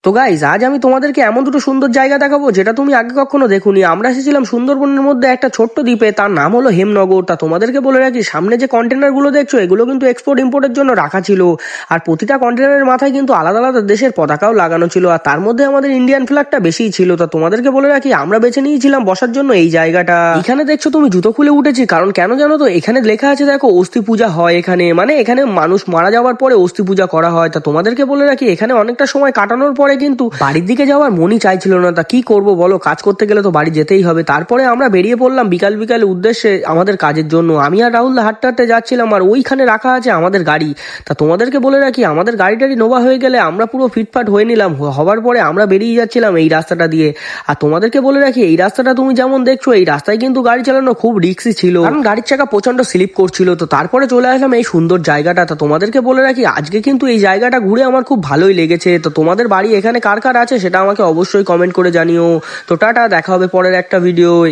তো গাইজ আজ আমি তোমাদেরকে এমন দুটো সুন্দর জায়গা দেখাবো যেটা তুমি আগে কখনো দেখোনি। আমরা এসেছিলাম সুন্দরবনের মধ্যে একটা ছোট্ট দ্বীপে, তার নাম হলো হেমনগর। তা তোমাদেরকে বলে রাখি, সামনে যে কন্টেনার গুলো দেখছো এগুলো কিন্তু এক্সপোর্ট ইম্পোর্টের জন্য রাখা ছিল। আর প্রতিটা কন্টেনারের মাথায় কিন্তু আলাদা আলাদা দেশের পতাকাও লাগানো ছিল, আর তার মধ্যে আমাদের ইন্ডিয়ান ফ্ল্যাগটা বেশিই ছিল। তা তোমাদেরকে বলে রাখি, আমরা বেছে নিয়েছিলাম বসার জন্য এই জায়গাটা। এখানে দেখছো তুমি জুতো খুলে উঠেছি, কারণ কেন জানো তো, এখানে লেখা আছে দেখো, অস্থি পূজা হয় এখানে। মানে এখানে মানুষ মারা যাওয়ার পরে অস্থি পূজা করা হয়। তা তোমাদেরকে বলে রাখি, এখানে অনেকটা সময় কাটানোর পরে কিন্তু বাড়ির দিকে যাওয়ার মনই চাইছিল না। তা কি করব বলো, কাজ করতে গেলে তো বাড়ি যেতেই হবে। তারপরে আমরা বেরিয়ে পড়লাম বিকাল বিকাল উদ্দেশ্যে আমাদের কাজের জন্য। আমি আর রাহুল হাঁটতে হাঁটতে যাচ্ছিলাম, আর ওইখানে রাখা আছে আমাদের গাড়ি। তা তোমাদেরকে বলে রাখি, আমাদের গাড়ি টাড়ি নোভা হয়ে গেলে আমরা পুরো ফিটফাট হয়ে নিলাম। হওয়ার পরে আমরা বেরিয়ে যাচ্ছিলাম এই রাস্তাটা দিয়ে। আর তোমাদেরকে বলে রাখি, এই রাস্তাটা তুমি যেমন দেখছো, এই রাস্তায় কিন্তু গাড়ি চালানো খুব রিস্কি ছিল, কারণ গাড়ির চাকা প্রচন্ড স্লিপ করছিল। তো তারপরে চলে আসলাম এই সুন্দর জায়গাটা। তা তোমাদেরকে বলে রাখি, আজকে কিন্তু এই জায়গাটা ঘুরে আমার খুব ভালোই লেগেছে। তো তোমাদের বাড়ি এখানে কার কার আছে সেটা আমাকে অবশ্যই কমেন্ট করে জানিও। তো টাটা, দেখা হবে পরের একটা ভিডিওয়।